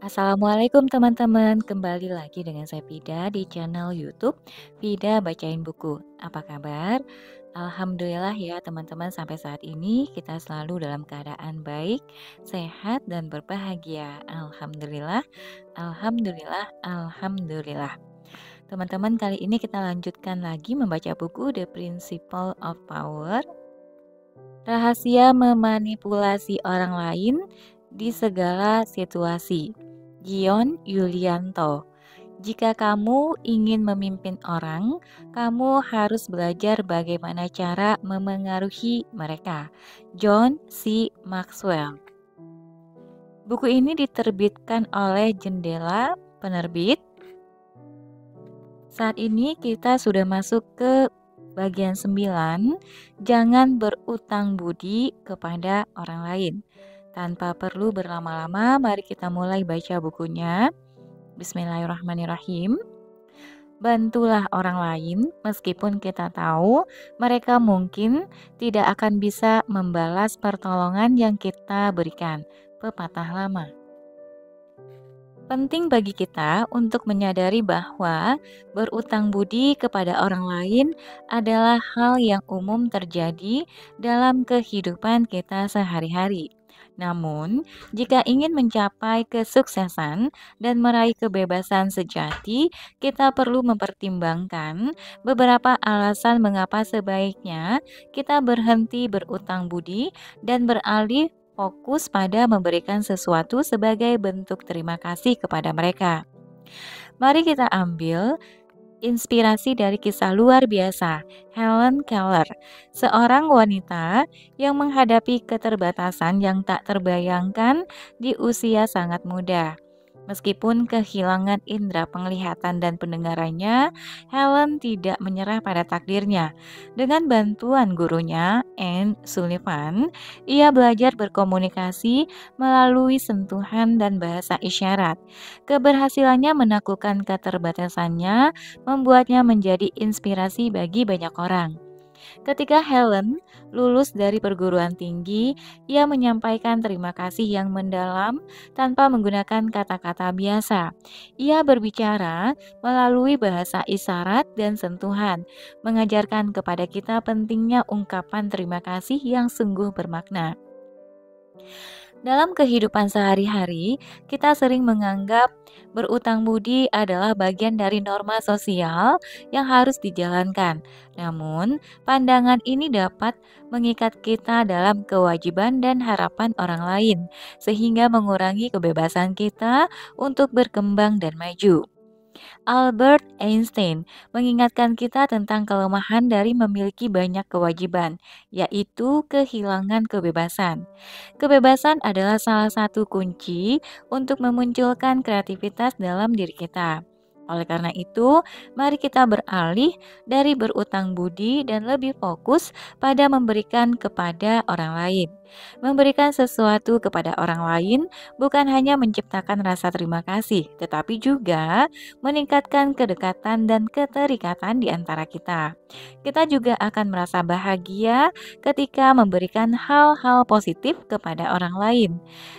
Assalamualaikum teman-teman, kembali lagi dengan saya Fida di channel YouTube Fida Bacain Buku. Apa kabar? Alhamdulillah ya teman-teman, sampai saat ini kita selalu dalam keadaan baik, sehat dan berbahagia. Alhamdulillah, alhamdulillah, alhamdulillah. Teman-teman, kali ini kita lanjutkan lagi membaca buku The Principle of Power. Rahasia memanipulasi orang lain di segala situasi. Gion Yulianto. Jika kamu ingin memimpin orang, kamu harus belajar bagaimana cara memengaruhi mereka. John C. Maxwell. Buku ini diterbitkan oleh Jendela Penerbit. Saat ini kita sudah masuk ke bagian 9. Jangan berutang budi kepada orang lain. Tanpa perlu berlama-lama, mari kita mulai baca bukunya. Bismillahirrahmanirrahim. Bantulah orang lain meskipun kita tahu mereka mungkin tidak akan bisa membalas pertolongan yang kita berikan. Pepatah lama. Penting bagi kita untuk menyadari bahwa berutang budi kepada orang lain adalah hal yang umum terjadi dalam kehidupan kita sehari-hari. Namun, jika ingin mencapai kesuksesan dan meraih kebebasan sejati, kita perlu mempertimbangkan beberapa alasan mengapa sebaiknya kita berhenti berutang budi dan beralih fokus pada memberikan sesuatu sebagai bentuk terima kasih kepada mereka. Mari kita ambil inspirasi dari kisah luar biasa Helen Keller, seorang wanita yang menghadapi keterbatasan yang tak terbayangkan di usia sangat muda. Meskipun kehilangan indera penglihatan dan pendengarannya, Helen tidak menyerah pada takdirnya. Dengan bantuan gurunya, Anne Sullivan, ia belajar berkomunikasi melalui sentuhan dan bahasa isyarat. Keberhasilannya menaklukkan keterbatasannya membuatnya menjadi inspirasi bagi banyak orang. Ketika Helen lulus dari perguruan tinggi, ia menyampaikan terima kasih yang mendalam tanpa menggunakan kata-kata biasa. Ia berbicara melalui bahasa isyarat dan sentuhan, mengajarkan kepada kita pentingnya ungkapan terima kasih yang sungguh bermakna. Dalam kehidupan sehari-hari, kita sering menganggap berutang budi adalah bagian dari norma sosial yang harus dijalankan. Namun, pandangan ini dapat mengikat kita dalam kewajiban dan harapan orang lain, sehingga mengurangi kebebasan kita untuk berkembang dan maju. Albert Einstein mengingatkan kita tentang kelemahan dari memiliki banyak kewajiban, yaitu kehilangan kebebasan. Kebebasan adalah salah satu kunci untuk memunculkan kreativitas dalam diri kita. Oleh karena itu, mari kita beralih dari berutang budi dan lebih fokus pada memberikan kepada orang lain. Memberikan sesuatu kepada orang lain bukan hanya menciptakan rasa terima kasih, tetapi juga meningkatkan kedekatan dan keterikatan di antara kita. Kita juga akan merasa bahagia ketika memberikan hal-hal positif kepada orang lain.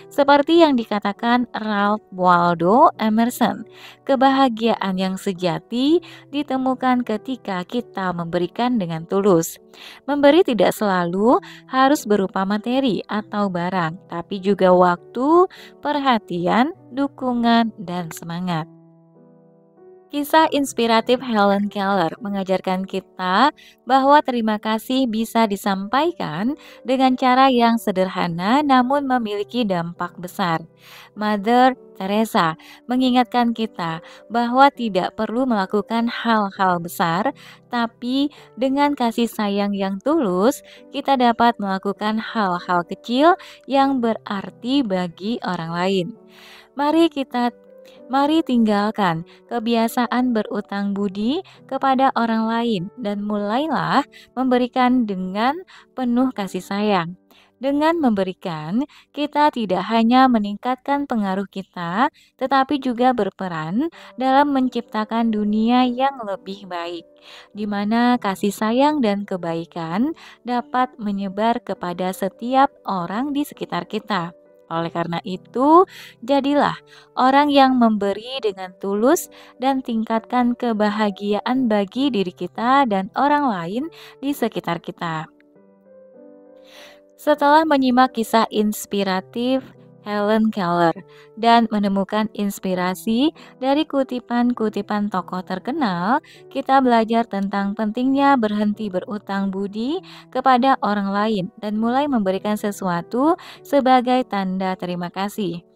Seperti yang dikatakan Ralph Waldo Emerson, kebahagiaan yang sejati ditemukan ketika kita memberikan dengan tulus. Memberi tidak selalu harus berupa materi atau barang, tapi juga waktu, perhatian, dukungan, dan semangat. Kisah inspiratif Helen Keller mengajarkan kita bahwa terima kasih bisa disampaikan dengan cara yang sederhana namun memiliki dampak besar. Mother Teresa mengingatkan kita bahwa tidak perlu melakukan hal-hal besar, tapi dengan kasih sayang yang tulus, kita dapat melakukan hal-hal kecil yang berarti bagi orang lain. Mari kita Mari tinggalkan kebiasaan berutang budi kepada orang lain dan mulailah memberikan dengan penuh kasih sayang. Dengan memberikan, kita tidak hanya meningkatkan pengaruh kita, tetapi juga berperan dalam menciptakan dunia yang lebih baik, di mana kasih sayang dan kebaikan dapat menyebar kepada setiap orang di sekitar kita. Oleh karena itu, jadilah orang yang memberi dengan tulus dan tingkatkan kebahagiaan bagi diri kita dan orang lain di sekitar kita. Setelah menyimak kisah inspiratif Helen Keller dan menemukan inspirasi dari kutipan-kutipan tokoh terkenal, kita belajar tentang pentingnya berhenti berutang budi kepada orang lain dan mulai memberikan sesuatu sebagai tanda terima kasih.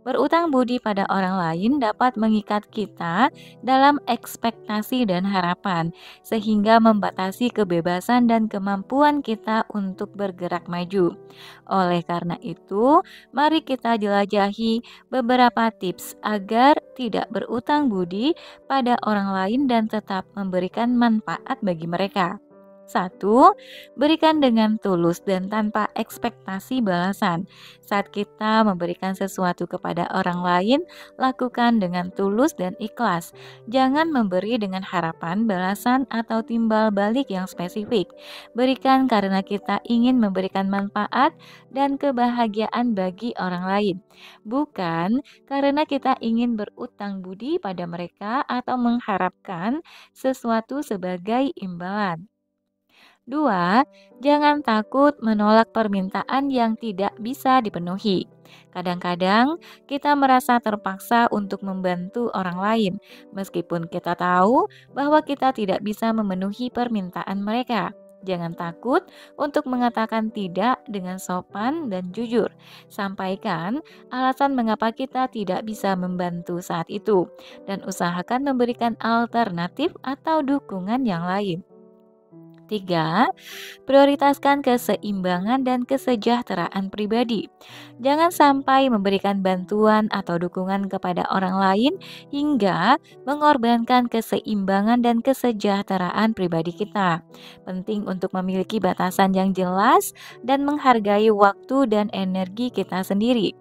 Berutang budi pada orang lain dapat mengikat kita dalam ekspektasi dan harapan, sehingga membatasi kebebasan dan kemampuan kita untuk bergerak maju. Oleh karena itu, mari kita jelajahi beberapa tips agar tidak berutang budi pada orang lain dan tetap memberikan manfaat bagi mereka. 1. Berikan dengan tulus dan tanpa ekspektasi balasan. Saat kita memberikan sesuatu kepada orang lain, lakukan dengan tulus dan ikhlas. Jangan memberi dengan harapan balasan atau timbal balik yang spesifik. Berikan karena kita ingin memberikan manfaat dan kebahagiaan bagi orang lain, bukan karena kita ingin berutang budi pada mereka atau mengharapkan sesuatu sebagai imbalan. 2. Jangan takut menolak permintaan yang tidak bisa dipenuhi. Kadang-kadang kita merasa terpaksa untuk membantu orang lain, meskipun kita tahu bahwa kita tidak bisa memenuhi permintaan mereka. Jangan takut untuk mengatakan tidak dengan sopan dan jujur. Sampaikan alasan mengapa kita tidak bisa membantu saat itu, dan usahakan memberikan alternatif atau dukungan yang lain. 3. Prioritaskan keseimbangan dan kesejahteraan pribadi. Jangan sampai memberikan bantuan atau dukungan kepada orang lain hingga mengorbankan keseimbangan dan kesejahteraan pribadi kita. Penting untuk memiliki batasan yang jelas dan menghargai waktu dan energi kita sendiri.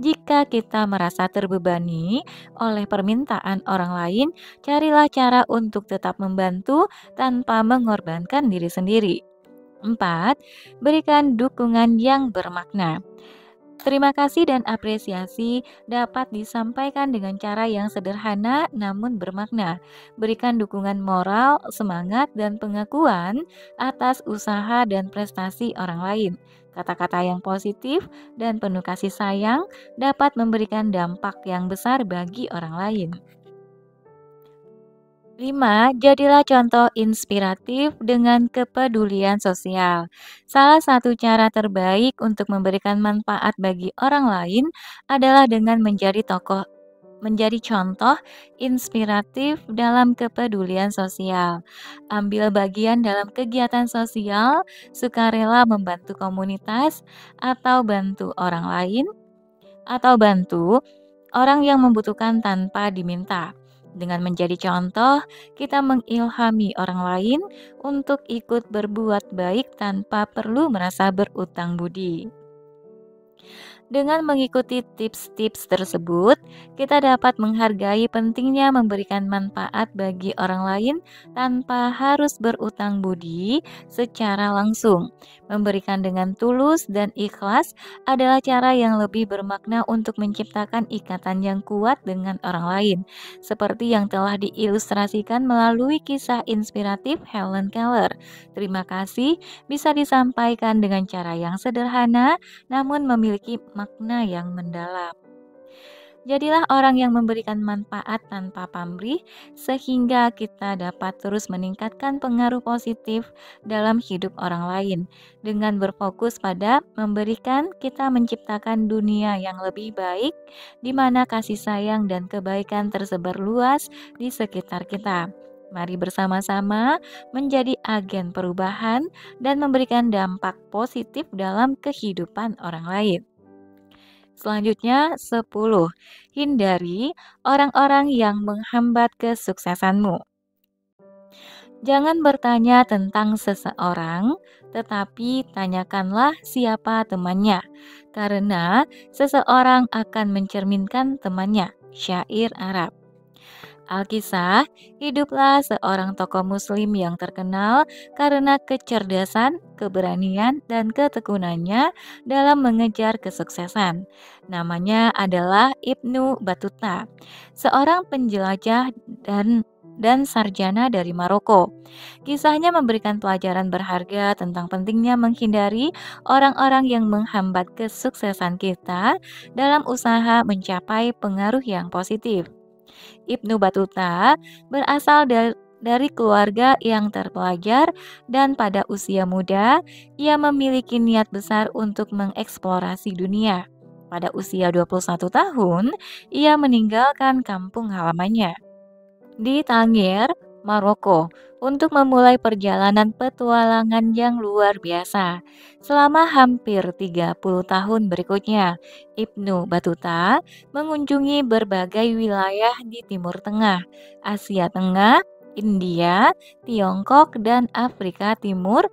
Jika kita merasa terbebani oleh permintaan orang lain, carilah cara untuk tetap membantu tanpa mengorbankan diri sendiri. 4. Berikan dukungan yang bermakna. Terima kasih dan apresiasi dapat disampaikan dengan cara yang sederhana namun bermakna. Berikan dukungan moral, semangat, dan pengakuan atas usaha dan prestasi orang lain. Kata-kata yang positif dan penuh kasih sayang dapat memberikan dampak yang besar bagi orang lain. 5. Jadilah contoh inspiratif dengan kepedulian sosial. Salah satu cara terbaik untuk memberikan manfaat bagi orang lain adalah dengan menjadi contoh inspiratif dalam kepedulian sosial. Ambil bagian dalam kegiatan sosial, sukarela membantu komunitas, atau bantu orang lain, atau bantu orang yang membutuhkan tanpa diminta. Dengan menjadi contoh, kita mengilhami orang lain untuk ikut berbuat baik tanpa perlu merasa berutang budi. Dengan mengikuti tips-tips tersebut, kita dapat menghargai pentingnya memberikan manfaat bagi orang lain tanpa harus berutang budi secara langsung. Memberikan dengan tulus dan ikhlas adalah cara yang lebih bermakna untuk menciptakan ikatan yang kuat dengan orang lain, seperti yang telah diilustrasikan melalui kisah inspiratif Helen Keller. Terima kasih bisa disampaikan dengan cara yang sederhana namun memiliki makna yang mendalam. Jadilah orang yang memberikan manfaat tanpa pamrih, sehingga kita dapat terus meningkatkan pengaruh positif dalam hidup orang lain. Dengan berfokus pada memberikan, kita menciptakan dunia yang lebih baik, di mana kasih sayang dan kebaikan tersebar luas di sekitar kita. Mari bersama-sama menjadi agen perubahan dan memberikan dampak positif dalam kehidupan orang lain. Selanjutnya, 10. Hindari orang-orang yang menghambat kesuksesanmu. Jangan bertanya tentang seseorang, tetapi tanyakanlah siapa temannya, karena seseorang akan mencerminkan temannya. Syair Arab. Alkisah, hiduplah seorang tokoh muslim yang terkenal karena kecerdasan, keberanian, dan ketekunannya dalam mengejar kesuksesan. Namanya adalah Ibnu Battuta, seorang penjelajah dan sarjana dari Maroko. Kisahnya memberikan pelajaran berharga tentang pentingnya menghindari orang-orang yang menghambat kesuksesan kita dalam usaha mencapai pengaruh yang positif. Ibnu Battuta berasal dari keluarga yang terpelajar dan pada usia muda ia memiliki niat besar untuk mengeksplorasi dunia. Pada usia 21 tahun, ia meninggalkan kampung halamannya di Tangier, Maroko, untuk memulai perjalanan petualangan yang luar biasa. Selama hampir 30 tahun berikutnya, Ibnu Battuta mengunjungi berbagai wilayah di Timur Tengah, Asia Tengah, India, Tiongkok, dan Afrika Timur.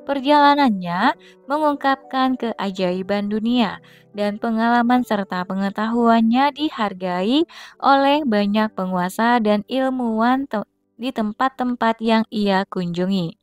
Perjalanannya mengungkapkan keajaiban dunia dan pengalaman serta pengetahuannya dihargai oleh banyak penguasa dan ilmuwan di tempat-tempat yang ia kunjungi.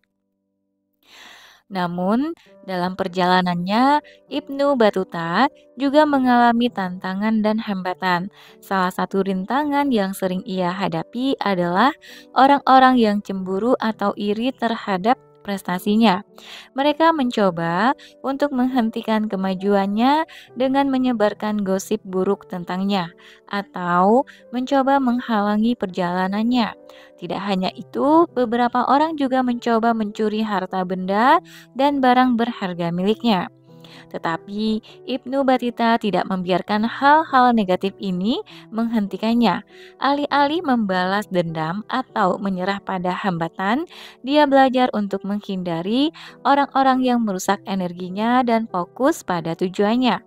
Namun, dalam perjalanannya, Ibnu Battuta juga mengalami tantangan dan hambatan. Salah satu rintangan yang sering ia hadapi adalah orang-orang yang cemburu atau iri terhadap prestasinya. Mereka mencoba untuk menghentikan kemajuannya dengan menyebarkan gosip buruk tentangnya atau mencoba menghalangi perjalanannya. Tidak hanya itu, beberapa orang juga mencoba mencuri harta benda dan barang berharga miliknya. Tetapi Ibnu Battuta tidak membiarkan hal-hal negatif ini menghentikannya. Alih-alih membalas dendam atau menyerah pada hambatan, dia belajar untuk menghindari orang-orang yang merusak energinya dan fokus pada tujuannya.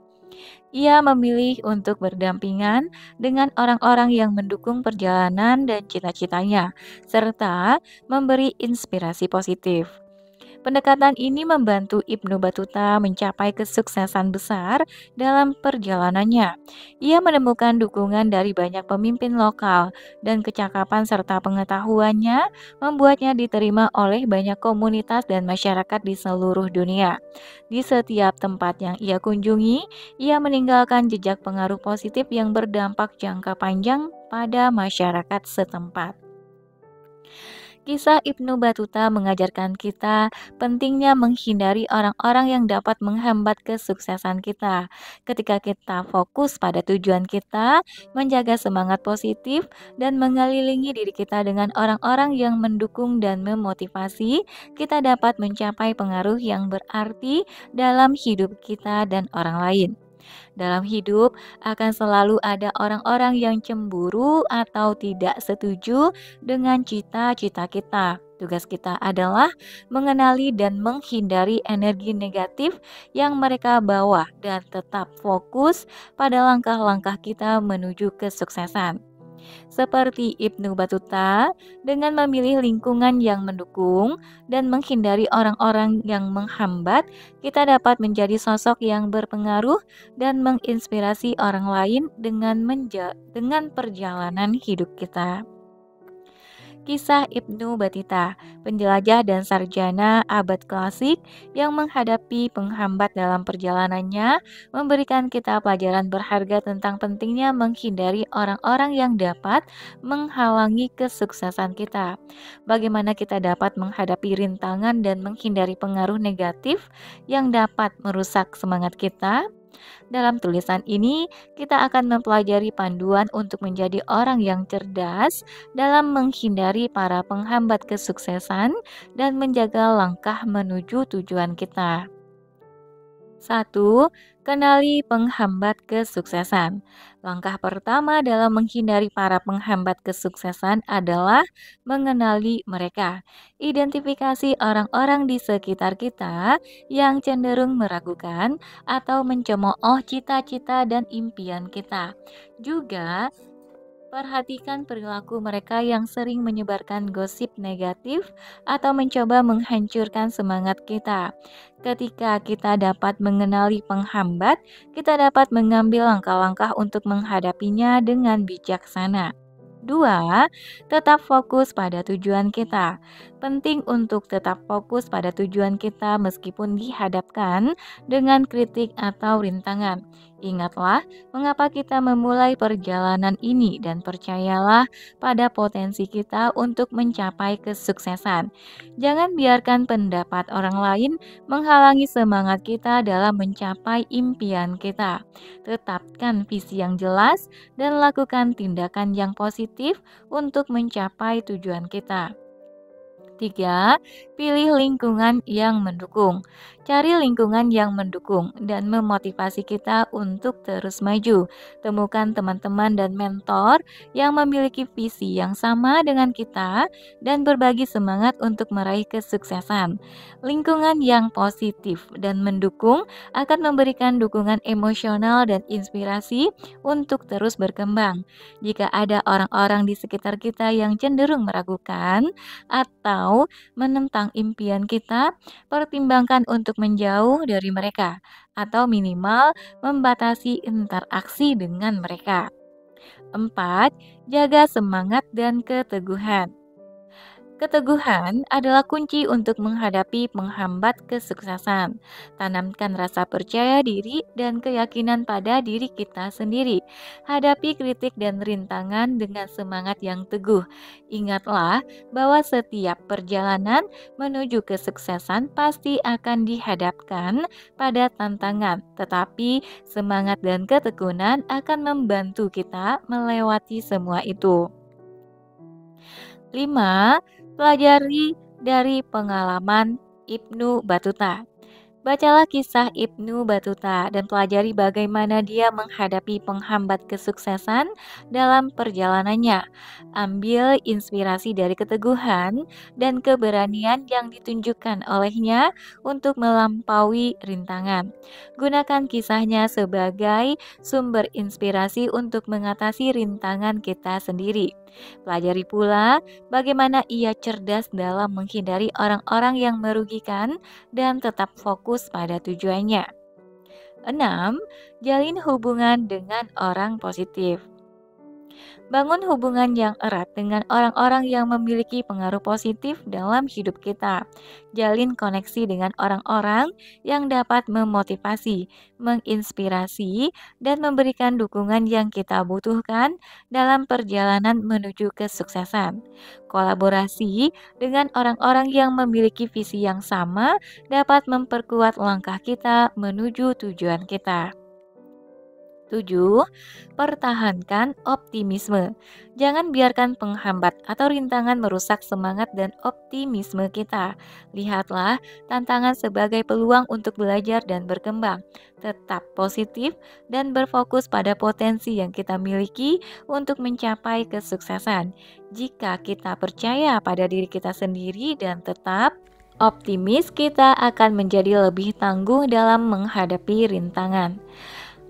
Ia memilih untuk berdampingan dengan orang-orang yang mendukung perjalanan dan cita-citanya, serta memberi inspirasi positif. Pendekatan ini membantu Ibnu Battuta mencapai kesuksesan besar dalam perjalanannya. Ia menemukan dukungan dari banyak pemimpin lokal dan kecakapan serta pengetahuannya membuatnya diterima oleh banyak komunitas dan masyarakat di seluruh dunia. Di setiap tempat yang ia kunjungi, ia meninggalkan jejak pengaruh positif yang berdampak jangka panjang pada masyarakat setempat. Kisah Ibnu Battuta mengajarkan kita pentingnya menghindari orang-orang yang dapat menghambat kesuksesan kita. Ketika kita fokus pada tujuan kita, menjaga semangat positif, dan mengelilingi diri kita dengan orang-orang yang mendukung dan memotivasi, kita dapat mencapai pengaruh yang berarti dalam hidup kita dan orang lain. Dalam hidup akan selalu ada orang-orang yang cemburu atau tidak setuju dengan cita-cita kita. Tugas kita adalah mengenali dan menghindari energi negatif yang mereka bawa dan tetap fokus pada langkah-langkah kita menuju kesuksesan. Seperti Ibnu Battuta, dengan memilih lingkungan yang mendukung dan menghindari orang-orang yang menghambat, kita dapat menjadi sosok yang berpengaruh dan menginspirasi orang lain dengan perjalanan hidup kita. Kisah Ibnu Battuta, penjelajah dan sarjana abad klasik yang menghadapi penghambat dalam perjalanannya, memberikan kita pelajaran berharga tentang pentingnya menghindari orang-orang yang dapat menghalangi kesuksesan kita. Bagaimana kita dapat menghadapi rintangan dan menghindari pengaruh negatif yang dapat merusak semangat kita? Dalam tulisan ini, kita akan mempelajari panduan untuk menjadi orang yang cerdas dalam menghindari para penghambat kesuksesan dan menjaga langkah menuju tujuan kita. 1. Kenali penghambat kesuksesan. Langkah pertama dalam menghindari para penghambat kesuksesan adalah mengenali mereka. Identifikasi orang-orang di sekitar kita yang cenderung meragukan atau mencemooh cita-cita dan impian kita. Juga Perhatikan perilaku mereka yang sering menyebarkan gosip negatif atau mencoba menghancurkan semangat kita. Ketika kita dapat mengenali penghambat, kita dapat mengambil langkah-langkah untuk menghadapinya dengan bijaksana. Dua, tetap fokus pada tujuan kita. Penting untuk tetap fokus pada tujuan kita meskipun dihadapkan dengan kritik atau rintangan. Ingatlah mengapa kita memulai perjalanan ini dan percayalah pada potensi kita untuk mencapai kesuksesan. Jangan biarkan pendapat orang lain menghalangi semangat kita dalam mencapai impian kita. Tetapkan visi yang jelas dan lakukan tindakan yang positif untuk mencapai tujuan kita. Tiga, pilih lingkungan yang mendukung. Cari lingkungan yang mendukung dan memotivasi kita untuk terus maju. Temukan teman-teman dan mentor yang memiliki visi yang sama dengan kita dan berbagi semangat untuk meraih kesuksesan. Lingkungan yang positif dan mendukung akan memberikan dukungan emosional dan inspirasi untuk terus berkembang. Jika ada orang-orang di sekitar kita yang cenderung meragukan, atau menentang impian kita, pertimbangkan untuk menjauh dari mereka atau minimal membatasi interaksi dengan mereka. 4. Jaga semangat dan keteguhan. Keteguhan adalah kunci untuk menghadapi penghambat kesuksesan. Tanamkan rasa percaya diri dan keyakinan pada diri kita sendiri. Hadapi kritik dan rintangan dengan semangat yang teguh. Ingatlah bahwa setiap perjalanan menuju kesuksesan pasti akan dihadapkan pada tantangan, tetapi semangat dan ketekunan akan membantu kita melewati semua itu. 5. Pelajari dari pengalaman Ibnu Batuta. Bacalah kisah Ibnu Batuta dan pelajari bagaimana dia menghadapi penghambat kesuksesan dalam perjalanannya. Ambil inspirasi dari keteguhan dan keberanian yang ditunjukkan olehnya untuk melampaui rintangan. Gunakan kisahnya sebagai sumber inspirasi untuk mengatasi rintangan kita sendiri. Pelajari pula bagaimana ia cerdas dalam menghindari orang-orang yang merugikan dan tetap fokus pada tujuannya. 6. Jalin hubungan dengan orang positif. Bangun hubungan yang erat dengan orang-orang yang memiliki pengaruh positif dalam hidup kita. Jalin koneksi dengan orang-orang yang dapat memotivasi, menginspirasi, dan memberikan dukungan yang kita butuhkan dalam perjalanan menuju kesuksesan. Kolaborasi dengan orang-orang yang memiliki visi yang sama dapat memperkuat langkah kita menuju tujuan kita. 7. Pertahankan optimisme. Jangan biarkan penghambat atau rintangan merusak semangat dan optimisme kita. Lihatlah tantangan sebagai peluang untuk belajar dan berkembang. Tetap positif dan berfokus pada potensi yang kita miliki untuk mencapai kesuksesan. Jika kita percaya pada diri kita sendiri dan tetap optimis, kita akan menjadi lebih tangguh dalam menghadapi rintangan.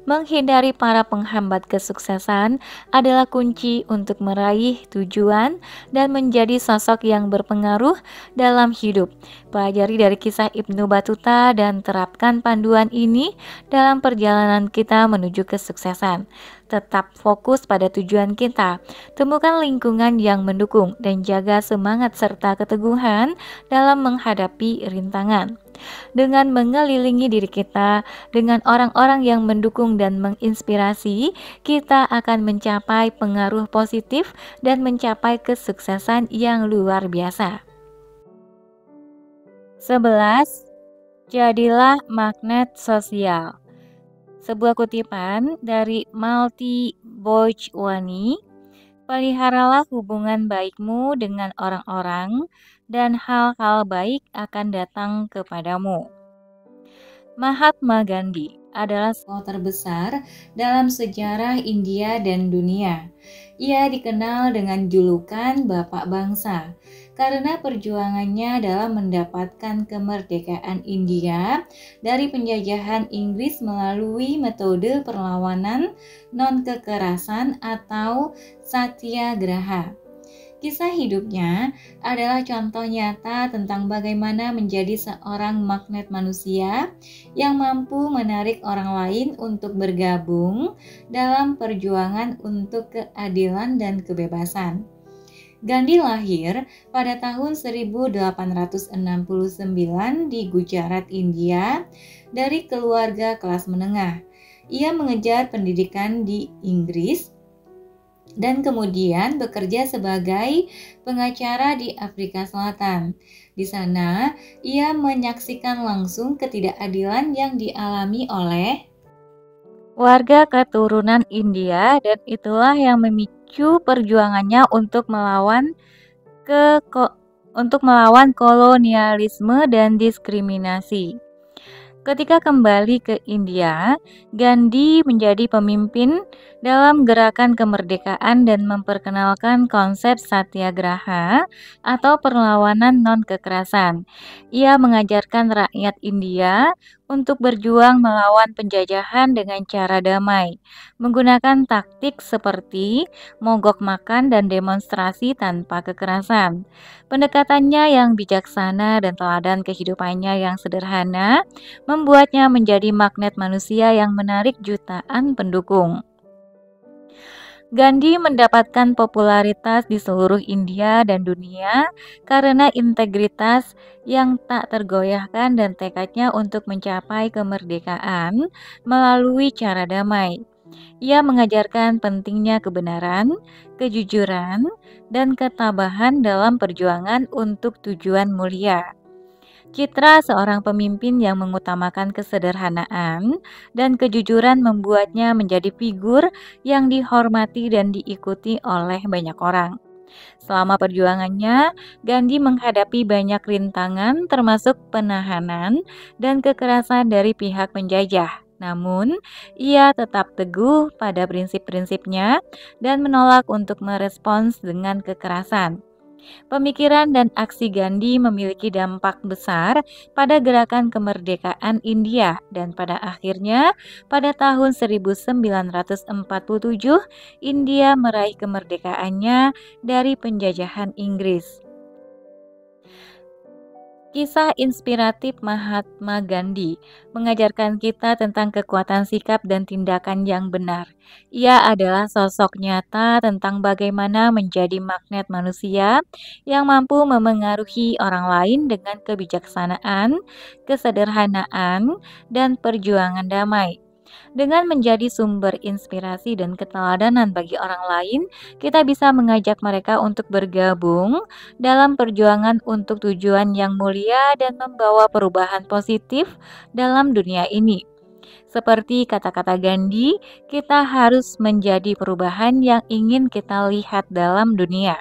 Menghindari para penghambat kesuksesan adalah kunci untuk meraih tujuan dan menjadi sosok yang berpengaruh dalam hidup. Pelajari dari kisah Ibnu Batuta dan terapkan panduan ini dalam perjalanan kita menuju kesuksesan. Tetap fokus pada tujuan kita, temukan lingkungan yang mendukung, dan jaga semangat serta keteguhan dalam menghadapi rintangan. Dengan mengelilingi diri kita dengan orang-orang yang mendukung dan menginspirasi, kita akan mencapai pengaruh positif dan mencapai kesuksesan yang luar biasa. 11. Jadilah magnet sosial. Sebuah kutipan dari Malti Bojwani, peliharalah hubungan baikmu dengan orang-orang dan hal-hal baik akan datang kepadamu. Mahatma Gandhi adalah tokoh terbesar dalam sejarah India dan dunia. Ia dikenal dengan julukan Bapak Bangsa karena perjuangannya dalam mendapatkan kemerdekaan India dari penjajahan Inggris melalui metode perlawanan non-kekerasan atau satyagraha. Kisah hidupnya adalah contoh nyata tentang bagaimana menjadi seorang magnet manusia yang mampu menarik orang lain untuk bergabung dalam perjuangan untuk keadilan dan kebebasan. Gandhi lahir pada tahun 1869 di Gujarat, India, dari keluarga kelas menengah. Ia mengejar pendidikan di Inggris dan kemudian bekerja sebagai pengacara di Afrika Selatan. Di sana, ia menyaksikan langsung ketidakadilan yang dialami oleh warga keturunan India, dan itulah yang memicu perjuangannya untuk melawan kolonialisme dan diskriminasi. Ketika kembali ke India, Gandhi menjadi pemimpin dalam gerakan kemerdekaan dan memperkenalkan konsep satyagraha atau perlawanan non-kekerasan. Ia mengajarkan rakyat India untuk berjuang melawan penjajahan dengan cara damai, menggunakan taktik seperti mogok makan dan demonstrasi tanpa kekerasan. Pendekatannya yang bijaksana dan teladan kehidupannya yang sederhana membuatnya menjadi magnet manusia yang menarik jutaan pendukung. Gandhi mendapatkan popularitas di seluruh India dan dunia karena integritas yang tak tergoyahkan dan tekadnya untuk mencapai kemerdekaan melalui cara damai. Ia mengajarkan pentingnya kebenaran, kejujuran, dan ketabahan dalam perjuangan untuk tujuan mulia. Citra seorang pemimpin yang mengutamakan kesederhanaan dan kejujuran membuatnya menjadi figur yang dihormati dan diikuti oleh banyak orang. Selama perjuangannya, Gandhi menghadapi banyak rintangan termasuk penahanan dan kekerasan dari pihak penjajah. Namun, ia tetap teguh pada prinsip-prinsipnya dan menolak untuk merespons dengan kekerasan. Pemikiran dan aksi Gandhi memiliki dampak besar pada gerakan kemerdekaan India dan pada akhirnya pada tahun 1947 India meraih kemerdekaannya dari penjajahan Inggris. Kisah inspiratif Mahatma Gandhi mengajarkan kita tentang kekuatan sikap dan tindakan yang benar. Ia adalah sosok nyata tentang bagaimana menjadi magnet manusia yang mampu memengaruhi orang lain dengan kebijaksanaan, kesederhanaan, dan perjuangan damai. Dengan menjadi sumber inspirasi dan keteladanan bagi orang lain, kita bisa mengajak mereka untuk bergabung dalam perjuangan untuk tujuan yang mulia dan membawa perubahan positif dalam dunia ini. Seperti kata-kata Gandhi, kita harus menjadi perubahan yang ingin kita lihat dalam dunia.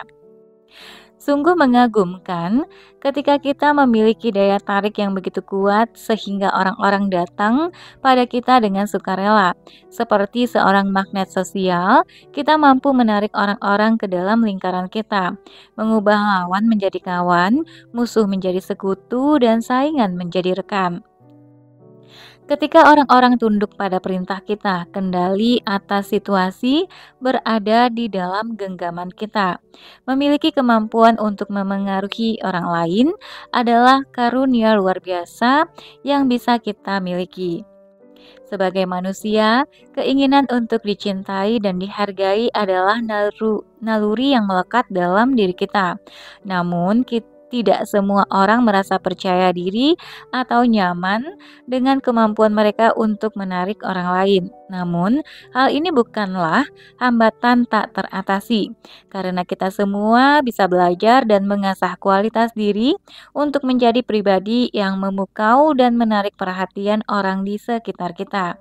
Sungguh mengagumkan ketika kita memiliki daya tarik yang begitu kuat sehingga orang-orang datang pada kita dengan sukarela. Seperti seorang magnet sosial, kita mampu menarik orang-orang ke dalam lingkaran kita, mengubah lawan menjadi kawan, musuh menjadi sekutu, dan saingan menjadi rekan. Ketika orang-orang tunduk pada perintah kita, kendali atas situasi berada di dalam genggaman kita. Memiliki kemampuan untuk memengaruhi orang lain adalah karunia luar biasa yang bisa kita miliki. Sebagai manusia, keinginan untuk dicintai dan dihargai adalah naluri yang melekat dalam diri kita. Namun, tidak semua orang merasa percaya diri atau nyaman dengan kemampuan mereka untuk menarik orang lain. Namun, hal ini bukanlah hambatan tak teratasi, karena kita semua bisa belajar dan mengasah kualitas diri untuk menjadi pribadi yang memukau dan menarik perhatian orang di sekitar kita.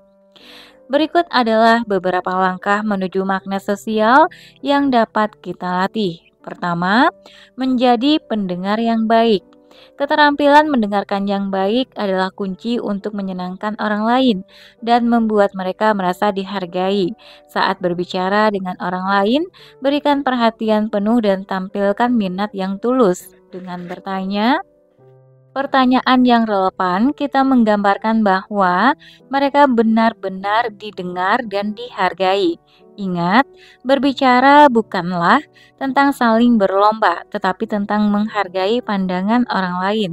Berikut adalah beberapa langkah menuju magnet sosial yang dapat kita latih. Pertama, menjadi pendengar yang baik. Keterampilan mendengarkan yang baik adalah kunci untuk menyenangkan orang lain dan membuat mereka merasa dihargai. Saat berbicara dengan orang lain, berikan perhatian penuh dan tampilkan minat yang tulus. Dengan bertanya pertanyaan yang relevan, kita menggambarkan bahwa mereka benar-benar didengar dan dihargai. Ingat, berbicara bukanlah tentang saling berlomba, tetapi tentang menghargai pandangan orang lain.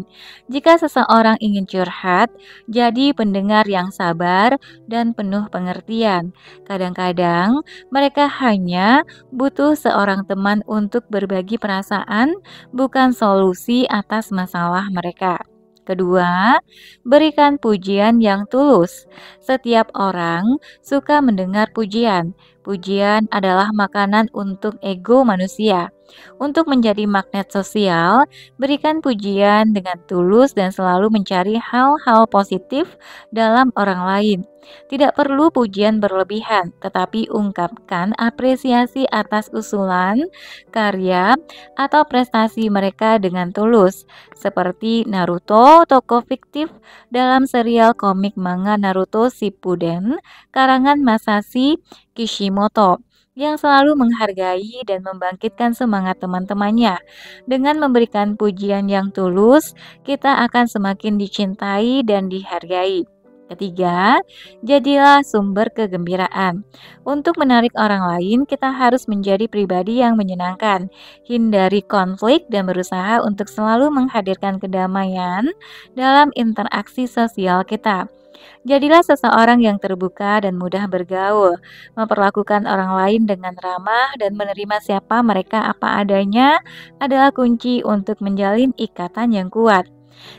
Jika seseorang ingin curhat, jadi pendengar yang sabar dan penuh pengertian. Kadang-kadang mereka hanya butuh seorang teman untuk berbagi perasaan, bukan solusi atas masalah mereka. Kedua, berikan pujian yang tulus. Setiap orang suka mendengar pujian. Pujian adalah makanan untuk ego manusia. Untuk menjadi magnet sosial, berikan pujian dengan tulus dan selalu mencari hal-hal positif dalam orang lain. Tidak perlu pujian berlebihan, tetapi ungkapkan apresiasi atas usulan, karya, atau prestasi mereka dengan tulus, seperti Naruto, tokoh fiktif dalam serial komik manga Naruto Shippuden, karangan Masashi Kishimoto, yang selalu menghargai dan membangkitkan semangat teman-temannya. Dengan memberikan pujian yang tulus, kita akan semakin dicintai dan dihargai. Ketiga, jadilah sumber kegembiraan. Untuk menarik orang lain, kita harus menjadi pribadi yang menyenangkan. Hindari konflik dan berusaha untuk selalu menghadirkan kedamaian dalam interaksi sosial kita. Jadilah seseorang yang terbuka dan mudah bergaul, memperlakukan orang lain dengan ramah dan menerima siapa mereka apa adanya adalah kunci untuk menjalin ikatan yang kuat.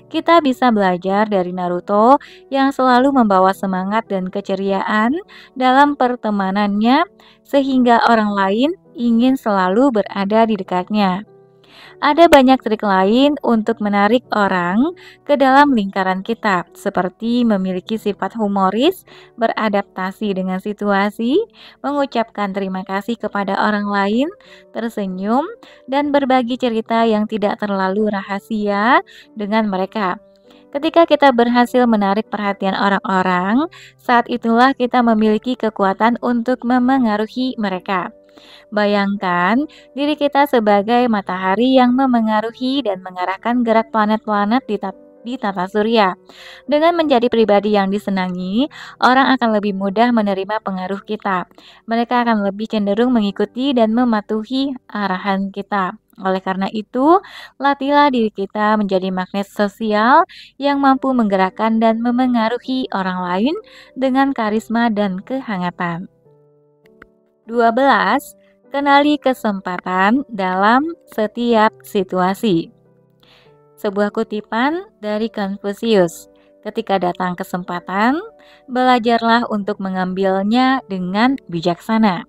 Kita bisa belajar dari Naruto yang selalu membawa semangat dan keceriaan dalam pertemanannya sehingga orang lain ingin selalu berada di dekatnya. Ada banyak trik lain untuk menarik orang ke dalam lingkaran kita, seperti memiliki sifat humoris, beradaptasi dengan situasi, mengucapkan terima kasih kepada orang lain, tersenyum, dan berbagi cerita yang tidak terlalu rahasia dengan mereka. Ketika kita berhasil menarik perhatian orang-orang, saat itulah kita memiliki kekuatan untuk memengaruhi mereka. Bayangkan diri kita sebagai matahari yang memengaruhi dan mengarahkan gerak planet-planet di tata surya. Dengan menjadi pribadi yang disenangi, orang akan lebih mudah menerima pengaruh kita. Mereka akan lebih cenderung mengikuti dan mematuhi arahan kita. Oleh karena itu, latihlah diri kita menjadi magnet sosial yang mampu menggerakkan dan memengaruhi orang lain dengan karisma dan kehangatan. 12. Kenali kesempatan dalam setiap situasi. Sebuah kutipan dari Confucius. Ketika datang kesempatan, belajarlah untuk mengambilnya dengan bijaksana.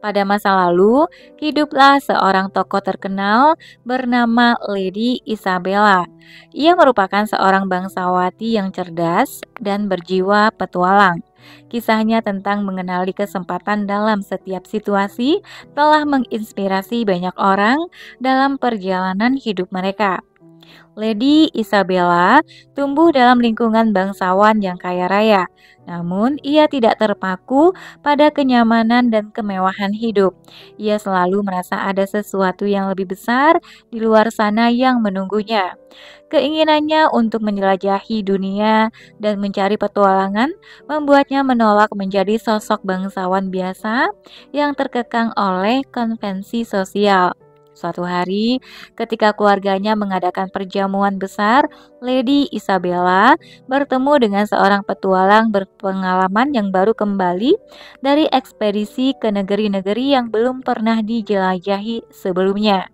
Pada masa lalu, hiduplah seorang tokoh terkenal bernama Lady Isabella. Ia merupakan seorang bangsawati yang cerdas dan berjiwa petualang. Kisahnya tentang mengenali kesempatan dalam setiap situasi telah menginspirasi banyak orang dalam perjalanan hidup mereka. Lady Isabella tumbuh dalam lingkungan bangsawan yang kaya raya, namun ia tidak terpaku pada kenyamanan dan kemewahan hidup. Ia selalu merasa ada sesuatu yang lebih besar di luar sana yang menunggunya. Keinginannya untuk menjelajahi dunia dan mencari petualangan membuatnya menolak menjadi sosok bangsawan biasa yang terkekang oleh konvensi sosial. Suatu hari, ketika keluarganya mengadakan perjamuan besar, Lady Isabella bertemu dengan seorang petualang berpengalaman yang baru kembali dari ekspedisi ke negeri-negeri yang belum pernah dijelajahi sebelumnya.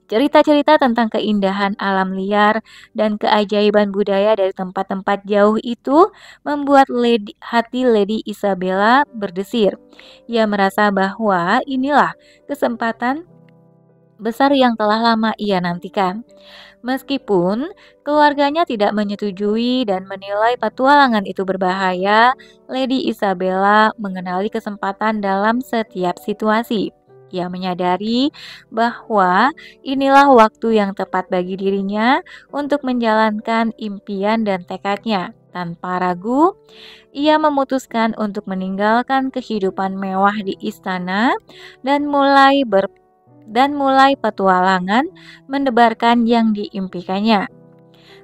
Cerita-cerita tentang keindahan alam liar dan keajaiban budaya dari tempat-tempat jauh itu membuat hati Lady Isabella berdesir. Ia merasa bahwa inilah kesempatan besar yang telah lama ia nantikan. Meskipun keluarganya tidak menyetujui dan menilai petualangan itu berbahaya, Lady Isabella mengenali kesempatan dalam setiap situasi. Ia menyadari bahwa inilah waktu yang tepat bagi dirinya untuk menjalankan impian dan tekadnya. Tanpa ragu, ia memutuskan untuk meninggalkan kehidupan mewah di istana dan dan mulai petualangan mendebarkan yang diimpikannya.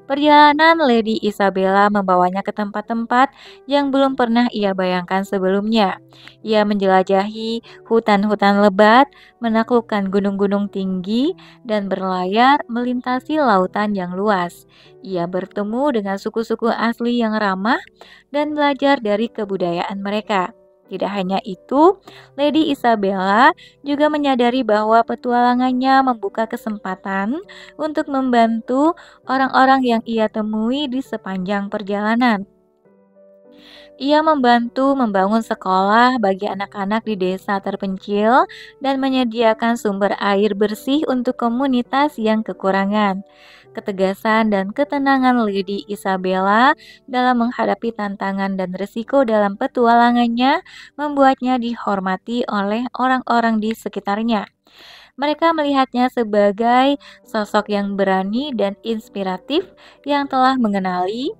Perjalanan Lady Isabella membawanya ke tempat-tempat yang belum pernah ia bayangkan sebelumnya. Ia menjelajahi hutan-hutan lebat, menaklukkan gunung-gunung tinggi, dan berlayar melintasi lautan yang luas. Ia bertemu dengan suku-suku asli yang ramah dan belajar dari kebudayaan mereka. Tidak hanya itu, Lady Isabella juga menyadari bahwa petualangannya membuka kesempatan untuk membantu orang-orang yang ia temui di sepanjang perjalanan. Ia membantu membangun sekolah bagi anak-anak di desa terpencil dan menyediakan sumber air bersih untuk komunitas yang kekurangan. Ketegasan dan ketenangan Lady Isabella dalam menghadapi tantangan dan risiko dalam petualangannya membuatnya dihormati oleh orang-orang di sekitarnya. Mereka melihatnya sebagai sosok yang berani dan inspiratif yang telah mengenali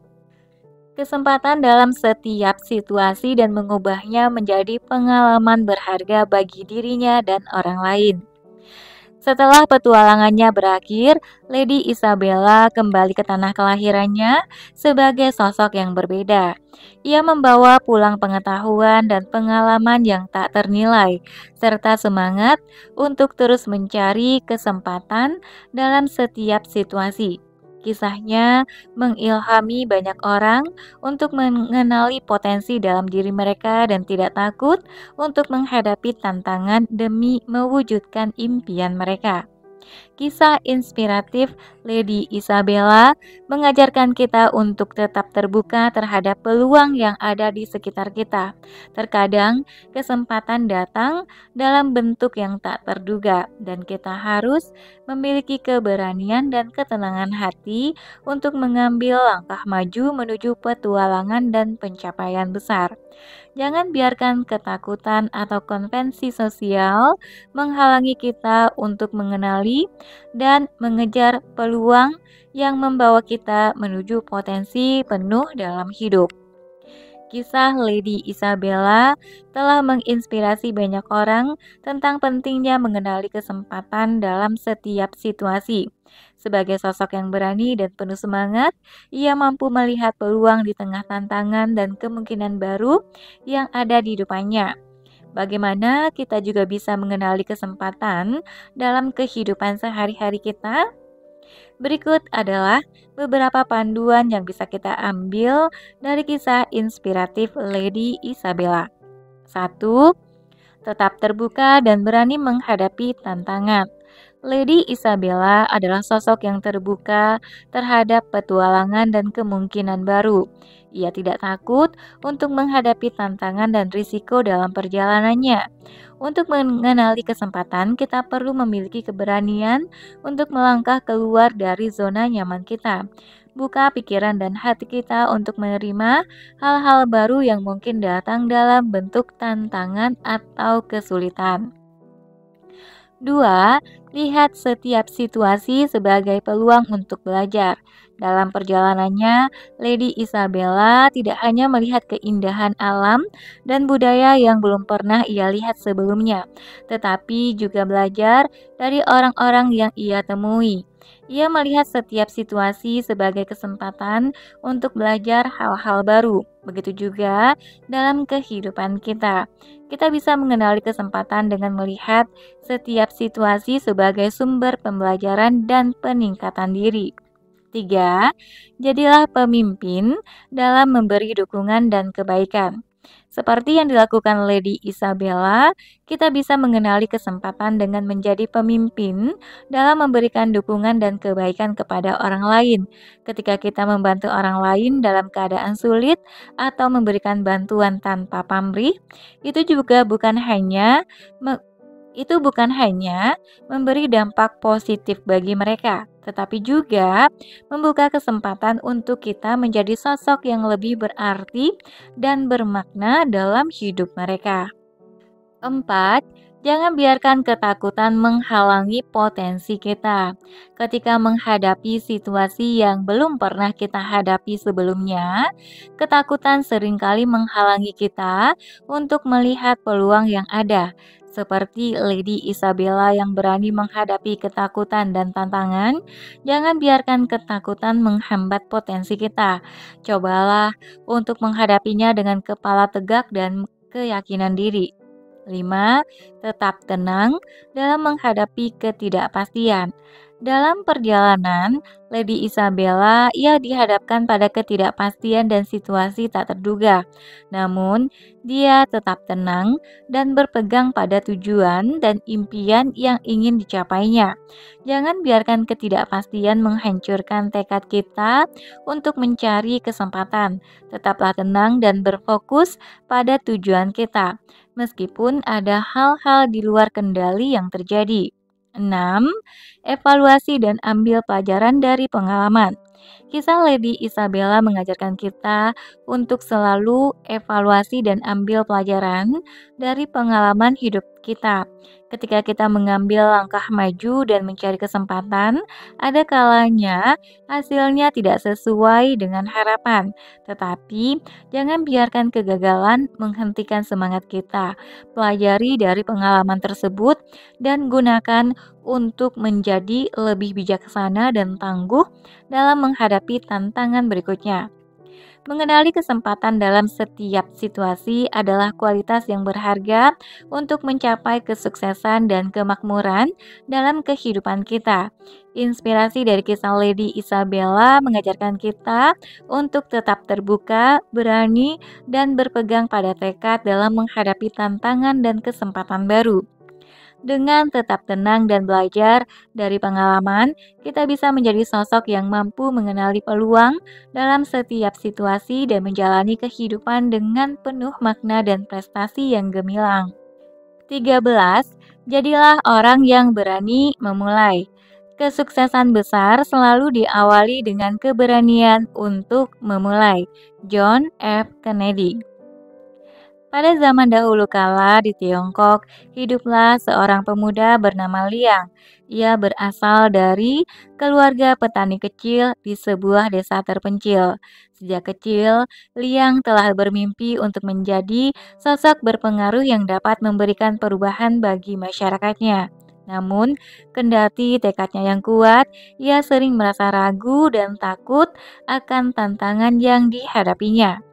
kesempatan dalam setiap situasi dan mengubahnya menjadi pengalaman berharga bagi dirinya dan orang lain. Setelah petualangannya berakhir, Lady Isabella kembali ke tanah kelahirannya sebagai sosok yang berbeda. Ia membawa pulang pengetahuan dan pengalaman yang tak ternilai, serta semangat untuk terus mencari kesempatan dalam setiap situasi. Kisahnya mengilhami banyak orang untuk mengenali potensi dalam diri mereka dan tidak takut untuk menghadapi tantangan demi mewujudkan impian mereka. Kisah inspiratif Lady Isabella mengajarkan kita untuk tetap terbuka terhadap peluang yang ada di sekitar kita. Terkadang kesempatan datang dalam bentuk yang tak terduga, dan kita harus memiliki keberanian dan ketenangan hati untuk mengambil langkah maju menuju petualangan dan pencapaian besar. Jangan biarkan ketakutan atau konvensi sosial menghalangi kita untuk mengenali dan mengejar peluang yang membawa kita menuju potensi penuh dalam hidup. Kisah Lady Isabella telah menginspirasi banyak orang tentang pentingnya mengenali kesempatan dalam setiap situasi. Sebagai sosok yang berani dan penuh semangat, ia mampu melihat peluang di tengah tantangan dan kemungkinan baru yang ada di depannya. Bagaimana kita juga bisa mengenali kesempatan dalam kehidupan sehari-hari kita? Berikut adalah beberapa panduan yang bisa kita ambil dari kisah inspiratif Lady Isabella. 1. Tetap terbuka dan berani menghadapi tantangan. Lady Isabella adalah sosok yang terbuka terhadap petualangan dan kemungkinan baru. Ia tidak takut untuk menghadapi tantangan dan risiko dalam perjalanannya. Untuk mengenali kesempatan, kita perlu memiliki keberanian untuk melangkah keluar dari zona nyaman kita. Buka pikiran dan hati kita untuk menerima hal-hal baru yang mungkin datang dalam bentuk tantangan atau kesulitan. 2. Lihat setiap situasi sebagai peluang untuk belajar. Dalam perjalanannya, Lady Isabella tidak hanya melihat keindahan alam dan budaya yang belum pernah ia lihat sebelumnya, tetapi juga belajar dari orang-orang yang ia temui. Ia melihat setiap situasi sebagai kesempatan untuk belajar hal-hal baru. Begitu juga dalam kehidupan kita. Kita bisa mengenali kesempatan dengan melihat setiap situasi sebagai sumber pembelajaran dan peningkatan diri. 3. Jadilah pemimpin dalam memberi dukungan dan kebaikan. Seperti yang dilakukan Lady Isabella, kita bisa mengenali kesempatan dengan menjadi pemimpin dalam memberikan dukungan dan kebaikan kepada orang lain. Ketika kita membantu orang lain dalam keadaan sulit atau memberikan bantuan tanpa pamrih, itu juga bukan hanya memberi dampak positif bagi mereka, tetapi juga membuka kesempatan untuk kita menjadi sosok yang lebih berarti dan bermakna dalam hidup mereka. 4. Jangan biarkan ketakutan menghalangi potensi kita. Ketika menghadapi situasi yang belum pernah kita hadapi sebelumnya, ketakutan seringkali menghalangi kita untuk melihat peluang yang ada. seperti Lady Isabella yang berani menghadapi ketakutan dan tantangan. Jangan biarkan ketakutan menghambat potensi kita. Cobalah untuk menghadapinya dengan kepala tegak dan keyakinan diri. 5. Tetap tenang dalam menghadapi ketidakpastian. Dalam perjalanan, Lady Isabella ia dihadapkan pada ketidakpastian dan situasi tak terduga. Namun, dia tetap tenang dan berpegang pada tujuan dan impian yang ingin dicapainya. Jangan biarkan ketidakpastian menghancurkan tekad kita untuk mencari kesempatan. Tetaplah tenang dan berfokus pada tujuan kita meskipun ada hal-hal di luar kendali yang terjadi. 6. Evaluasi dan ambil pelajaran dari pengalaman. Kisah Lady Isabella mengajarkan kita untuk selalu evaluasi dan ambil pelajaran dari pengalaman hidup kita. Ketika kita mengambil langkah maju dan mencari kesempatan, ada kalanya hasilnya tidak sesuai dengan harapan. Tetapi, jangan biarkan kegagalan menghentikan semangat kita. Pelajari dari pengalaman tersebut dan gunakan untuk menjadi lebih bijaksana dan tangguh dalam menghadapi tantangan berikutnya. Mengenali kesempatan dalam setiap situasi adalah kualitas yang berharga untuk mencapai kesuksesan dan kemakmuran dalam kehidupan kita. Inspirasi dari kisah Lady Isabella mengajarkan kita untuk tetap terbuka, berani, dan berpegang pada tekad dalam menghadapi tantangan dan kesempatan baru. Dengan tetap tenang dan belajar dari pengalaman, kita bisa menjadi sosok yang mampu mengenali peluang dalam setiap situasi dan menjalani kehidupan dengan penuh makna dan prestasi yang gemilang. 13. Jadilah orang yang berani memulai. Kesuksesan besar selalu diawali dengan keberanian untuk memulai. John F. Kennedy. Pada zaman dahulu kala di Tiongkok, hiduplah seorang pemuda bernama Liang. Ia berasal dari keluarga petani kecil di sebuah desa terpencil. Sejak kecil, Liang telah bermimpi untuk menjadi sosok berpengaruh yang dapat memberikan perubahan bagi masyarakatnya. Namun, kendati tekadnya yang kuat, ia sering merasa ragu dan takut akan tantangan yang dihadapinya.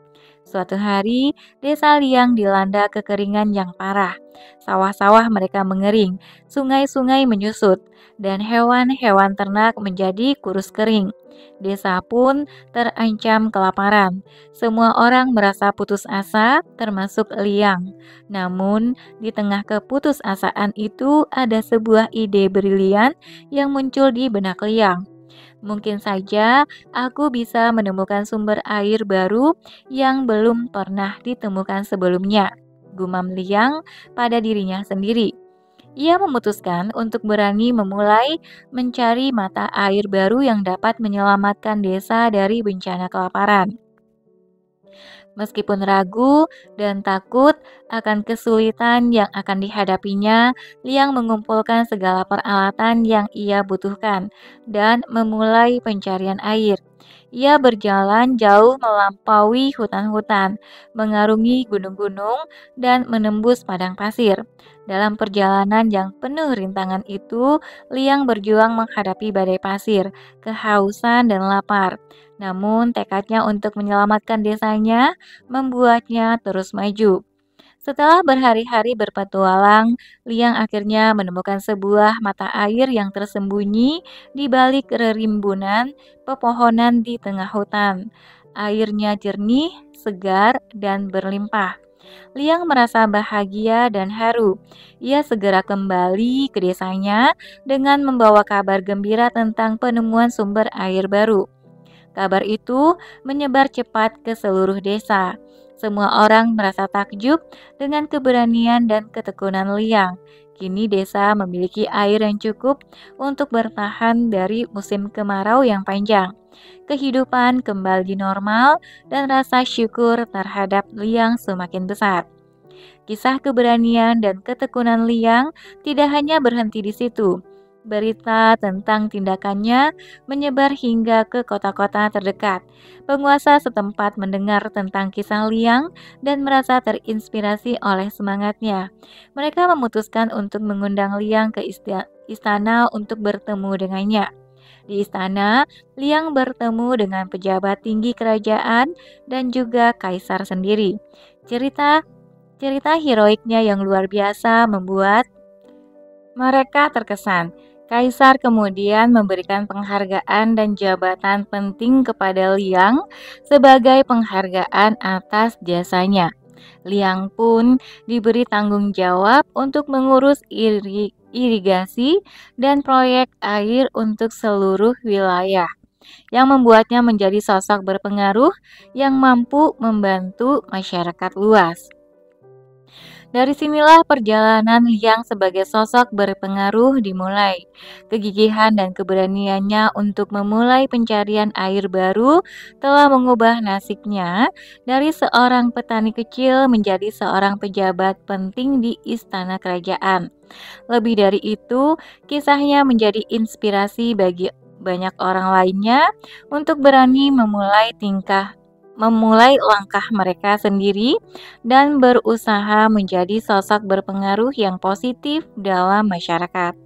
Suatu hari, desa Liang dilanda kekeringan yang parah. Sawah-sawah mereka mengering, sungai-sungai menyusut, dan hewan-hewan ternak menjadi kurus kering. Desa pun terancam kelaparan. Semua orang merasa putus asa, termasuk Liang. Namun, di tengah keputusasaan itu ada sebuah ide brilian yang muncul di benak Liang. Mungkin saja aku bisa menemukan sumber air baru yang belum pernah ditemukan sebelumnya, gumam Liang pada dirinya sendiri. Ia memutuskan untuk berani memulai mencari mata air baru yang dapat menyelamatkan desa dari bencana kelaparan. Meskipun ragu dan takut akan kesulitan yang akan dihadapinya, Liang mengumpulkan segala peralatan yang ia butuhkan dan memulai pencarian air. Ia berjalan jauh melampaui hutan-hutan, mengarungi gunung-gunung, dan menembus padang pasir. Dalam perjalanan yang penuh rintangan itu, Liang berjuang menghadapi badai pasir, kehausan, dan lapar. Namun, tekadnya untuk menyelamatkan desanya membuatnya terus maju. Setelah berhari-hari berpetualang, Liang akhirnya menemukan sebuah mata air yang tersembunyi di balik rerimbunan pepohonan di tengah hutan. Airnya jernih, segar, dan berlimpah. Liang merasa bahagia dan haru. Ia segera kembali ke desanya dengan membawa kabar gembira tentang penemuan sumber air baru. Kabar itu menyebar cepat ke seluruh desa. Semua orang merasa takjub dengan keberanian dan ketekunan Liang. Kini desa memiliki air yang cukup untuk bertahan dari musim kemarau yang panjang. Kehidupan kembali normal dan rasa syukur terhadap Liang semakin besar. Kisah keberanian dan ketekunan Liang tidak hanya berhenti di situ. Berita tentang tindakannya menyebar hingga ke kota-kota terdekat. Penguasa setempat mendengar tentang kisah Liang dan merasa terinspirasi oleh semangatnya. Mereka memutuskan untuk mengundang Liang ke istana untuk bertemu dengannya. Di istana, Liang bertemu dengan pejabat tinggi kerajaan dan juga kaisar sendiri. Cerita cerita heroiknya yang luar biasa membuat mereka terkesan. Kaisar kemudian memberikan penghargaan dan jabatan penting kepada Liang sebagai penghargaan atas jasanya. Liang pun diberi tanggung jawab untuk mengurus irigasi dan proyek air untuk seluruh wilayah, yang membuatnya menjadi sosok berpengaruh yang mampu membantu masyarakat luas. Dari sinilah perjalanan Liang sebagai sosok berpengaruh dimulai. Kegigihan dan keberaniannya untuk memulai pencarian air baru telah mengubah nasibnya dari seorang petani kecil menjadi seorang pejabat penting di istana kerajaan. Lebih dari itu, kisahnya menjadi inspirasi bagi banyak orang lainnya untuk berani memulai langkah mereka sendiri dan berusaha menjadi sosok berpengaruh yang positif dalam masyarakat.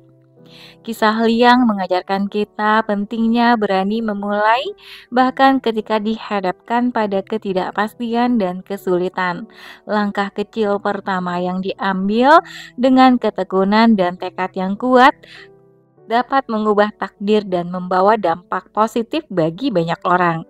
Kisah Liang mengajarkan kita pentingnya berani memulai, bahkan ketika dihadapkan pada ketidakpastian dan kesulitan. Langkah kecil pertama yang diambil dengan ketekunan dan tekad yang kuat dapat mengubah takdir dan membawa dampak positif bagi banyak orang.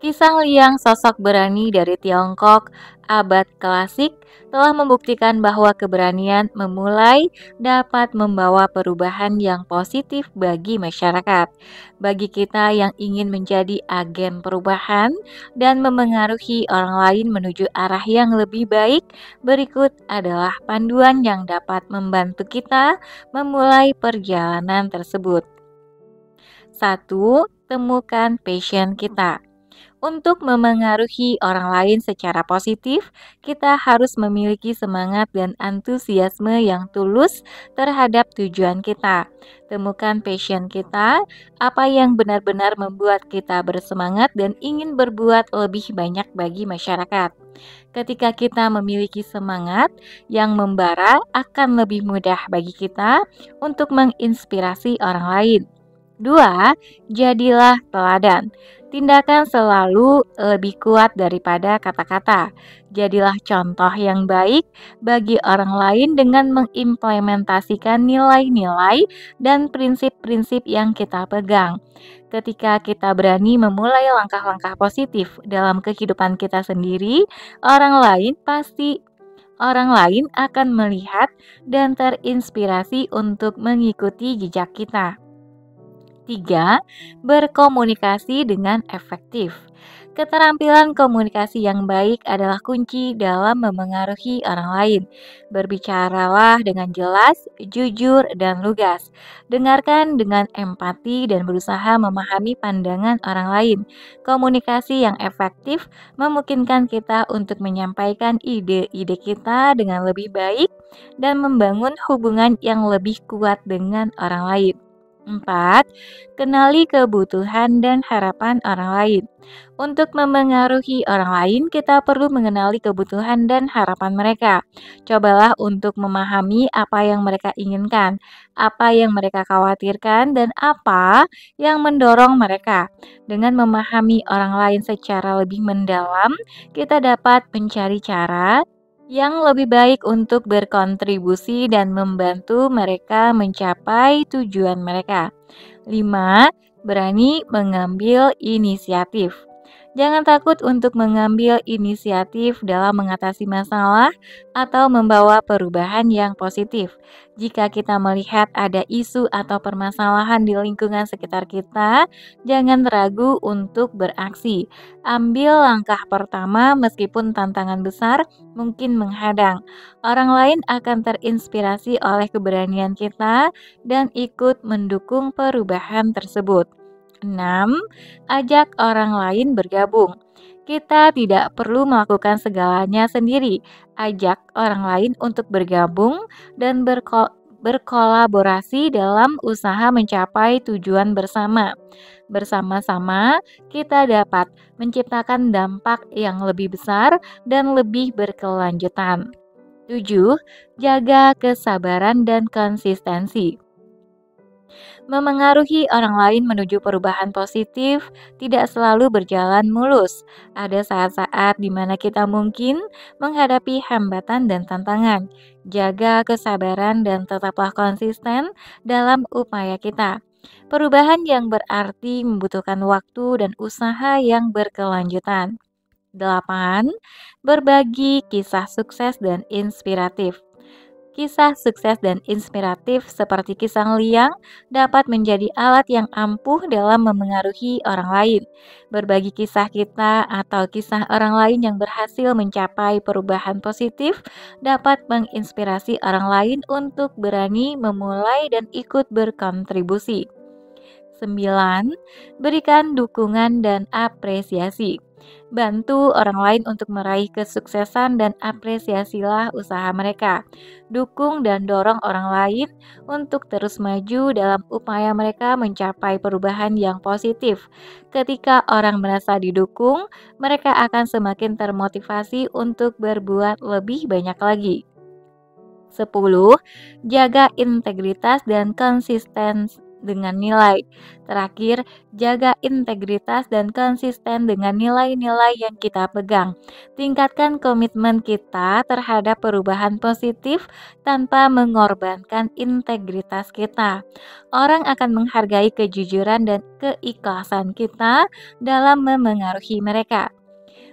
Kisah Liang, sosok berani dari Tiongkok abad klasik, telah membuktikan bahwa keberanian memulai dapat membawa perubahan yang positif bagi masyarakat. Bagi kita yang ingin menjadi agen perubahan dan memengaruhi orang lain menuju arah yang lebih baik, berikut adalah panduan yang dapat membantu kita memulai perjalanan tersebut. 1. Temukan passion kita. Untuk memengaruhi orang lain secara positif, kita harus memiliki semangat dan antusiasme yang tulus terhadap tujuan kita. Temukan passion kita, apa yang benar-benar membuat kita bersemangat dan ingin berbuat lebih banyak bagi masyarakat. Ketika kita memiliki semangat yang membara, akan lebih mudah bagi kita untuk menginspirasi orang lain. 2. Jadilah teladan. Tindakan selalu lebih kuat daripada kata-kata. Jadilah contoh yang baik bagi orang lain dengan mengimplementasikan nilai-nilai dan prinsip-prinsip yang kita pegang. Ketika kita berani memulai langkah-langkah positif dalam kehidupan kita sendiri, orang lain akan melihat dan terinspirasi untuk mengikuti jejak kita. 3. Berkomunikasi dengan efektif. Keterampilan komunikasi yang baik adalah kunci dalam memengaruhi orang lain. Berbicaralah dengan jelas, jujur, dan lugas. Dengarkan dengan empati dan berusaha memahami pandangan orang lain. Komunikasi yang efektif memungkinkan kita untuk menyampaikan ide-ide kita dengan lebih baik dan membangun hubungan yang lebih kuat dengan orang lain. 4. Kenali kebutuhan dan harapan orang lain. Untuk memengaruhi orang lain, kita perlu mengenali kebutuhan dan harapan mereka. Cobalah untuk memahami apa yang mereka inginkan, apa yang mereka khawatirkan, dan apa yang mendorong mereka. Dengan memahami orang lain secara lebih mendalam, kita dapat mencari cara yang lebih baik untuk berkontribusi dan membantu mereka mencapai tujuan mereka. 5. Berani mengambil inisiatif. Jangan takut untuk mengambil inisiatif dalam mengatasi masalah atau membawa perubahan yang positif. Jika kita melihat ada isu atau permasalahan di lingkungan sekitar kita, jangan ragu untuk beraksi. Ambil langkah pertama meskipun tantangan besar mungkin menghadang. Orang lain akan terinspirasi oleh keberanian kita dan ikut mendukung perubahan tersebut. 6. Ajak orang lain bergabung. Kita tidak perlu melakukan segalanya sendiri. Ajak orang lain untuk bergabung dan berkolaborasi dalam usaha mencapai tujuan bersama. Bersama-sama, kita dapat menciptakan dampak yang lebih besar dan lebih berkelanjutan. 7. Jaga kesabaran dan konsistensi. Memengaruhi orang lain menuju perubahan positif tidak selalu berjalan mulus. Ada saat-saat di mana kita mungkin menghadapi hambatan dan tantangan. Jaga kesabaran dan tetaplah konsisten dalam upaya kita. Perubahan yang berarti membutuhkan waktu dan usaha yang berkelanjutan. 8. Berbagi kisah sukses dan inspiratif. Kisah sukses dan inspiratif seperti kisah Liang dapat menjadi alat yang ampuh dalam memengaruhi orang lain. Berbagi kisah kita atau kisah orang lain yang berhasil mencapai perubahan positif dapat menginspirasi orang lain untuk berani memulai dan ikut berkontribusi. 9. Berikan dukungan dan apresiasi. Bantu orang lain untuk meraih kesuksesan dan apresiasilah usaha mereka. Dukung dan dorong orang lain untuk terus maju dalam upaya mereka mencapai perubahan yang positif. Ketika orang merasa didukung, mereka akan semakin termotivasi untuk berbuat lebih banyak lagi. 10. Jaga integritas dan konsisten dengan nilai. Terakhir, jaga integritas dan konsisten dengan nilai-nilai yang kita pegang. Tingkatkan komitmen kita terhadap perubahan positif tanpa mengorbankan integritas kita. Orang akan menghargai kejujuran dan keikhlasan kita dalam memengaruhi mereka.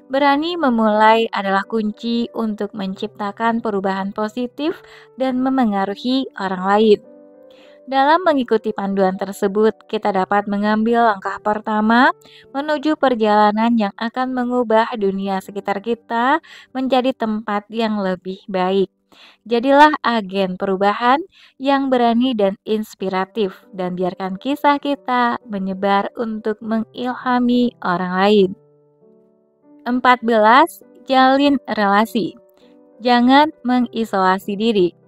Berani memulai adalah kunci untuk menciptakan perubahan positif dan memengaruhi orang lain. Dalam mengikuti panduan tersebut, kita dapat mengambil langkah pertama menuju perjalanan yang akan mengubah dunia sekitar kita menjadi tempat yang lebih baik. Jadilah agen perubahan yang berani dan inspiratif, dan biarkan kisah kita menyebar untuk mengilhami orang lain. 14. Jalin relasi. Jangan mengisolasi diri.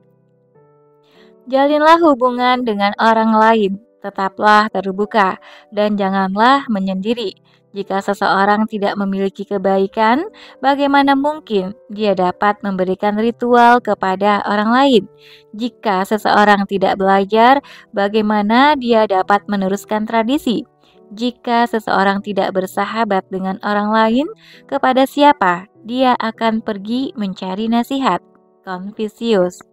Jalinlah hubungan dengan orang lain, tetaplah terbuka, dan janganlah menyendiri. Jika seseorang tidak memiliki kebaikan, bagaimana mungkin dia dapat memberikan ritual kepada orang lain? Jika seseorang tidak belajar, bagaimana dia dapat meneruskan tradisi? Jika seseorang tidak bersahabat dengan orang lain, kepada siapa dia akan pergi mencari nasihat? Confucius.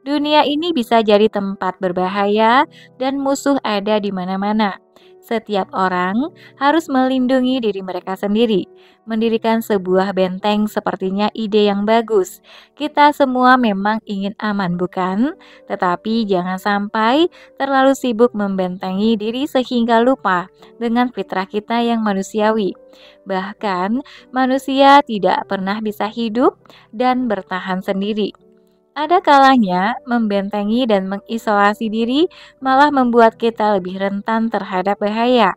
Dunia ini bisa jadi tempat berbahaya dan musuh ada di mana-mana. Setiap orang harus melindungi diri mereka sendiri. Mendirikan sebuah benteng sepertinya ide yang bagus. Kita semua memang ingin aman, bukan? Tetapi jangan sampai terlalu sibuk membentengi diri sehingga lupa dengan fitrah kita yang manusiawi. Bahkan, manusia tidak pernah bisa hidup dan bertahan sendiri. Ada kalanya membentengi dan mengisolasi diri malah membuat kita lebih rentan terhadap bahaya.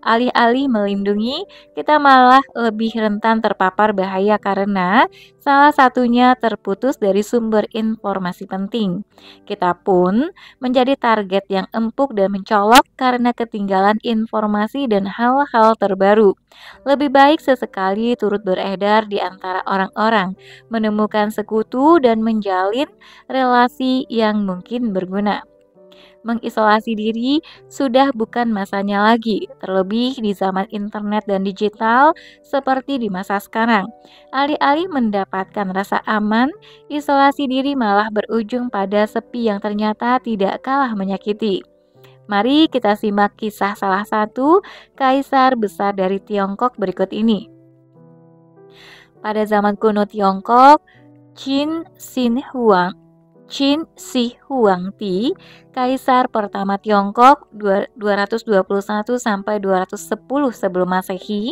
Alih-alih melindungi, kita malah lebih rentan terpapar bahaya karena salah satunya terputus dari sumber informasi penting. Kita pun menjadi target yang empuk dan mencolok karena ketinggalan informasi dan hal-hal terbaru. Lebih baik sesekali turut beredar di antara orang-orang, menemukan sekutu dan menjalin relasi yang mungkin berguna. Mengisolasi diri sudah bukan masanya lagi, terlebih di zaman internet dan digital seperti di masa sekarang. Alih-alih mendapatkan rasa aman, isolasi diri malah berujung pada sepi yang ternyata tidak kalah menyakiti. Mari kita simak kisah salah satu kaisar besar dari Tiongkok berikut ini. Pada zaman kuno Tiongkok, Qin Shi Huangdi, kaisar pertama Tiongkok 221 sampai 210 sebelum Masehi,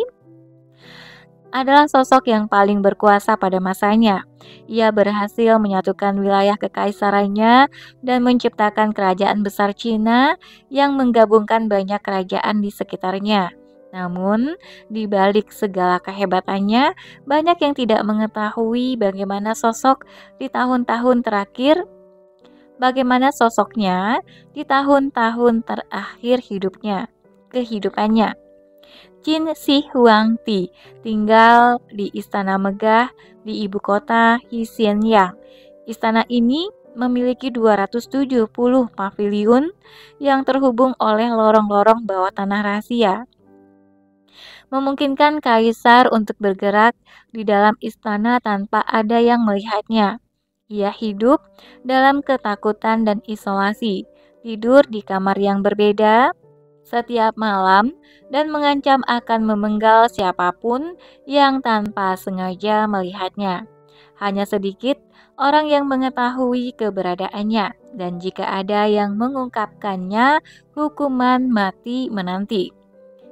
adalah sosok yang paling berkuasa pada masanya. Ia berhasil menyatukan wilayah kekaisarannya dan menciptakan kerajaan besar Cina yang menggabungkan banyak kerajaan di sekitarnya. Namun, di balik segala kehebatannya, banyak yang tidak mengetahui bagaimana sosok di tahun-tahun terakhir bagaimana sosoknya di tahun-tahun terakhir kehidupannya. Qin Shi Huangti tinggal di Istana Megah di ibu kota Xinjiang. Istana ini memiliki 270 paviliun yang terhubung oleh lorong-lorong bawah tanah rahasia, memungkinkan kaisar untuk bergerak di dalam istana tanpa ada yang melihatnya. Ia hidup dalam ketakutan dan isolasi, tidur di kamar yang berbeda setiap malam, dan mengancam akan memenggal siapapun yang tanpa sengaja melihatnya. Hanya sedikit orang yang mengetahui keberadaannya, dan jika ada yang mengungkapkannya, hukuman mati menanti.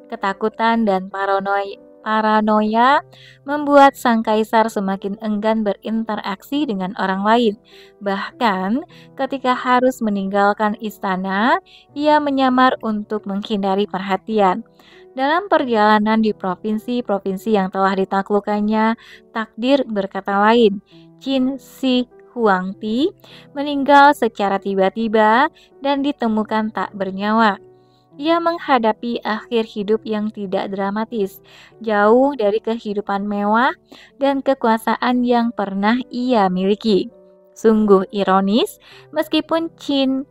Ketakutan dan paranoia membuat sang kaisar semakin enggan berinteraksi dengan orang lain. Bahkan, ketika harus meninggalkan istana, ia menyamar untuk menghindari perhatian. Dalam perjalanan di provinsi-provinsi yang telah ditaklukkannya, takdir berkata lain. Qin Shi Huangti meninggal secara tiba-tiba dan ditemukan tak bernyawa. Ia menghadapi akhir hidup yang tidak dramatis, jauh dari kehidupan mewah dan kekuasaan yang pernah ia miliki. Sungguh ironis, meskipun Qin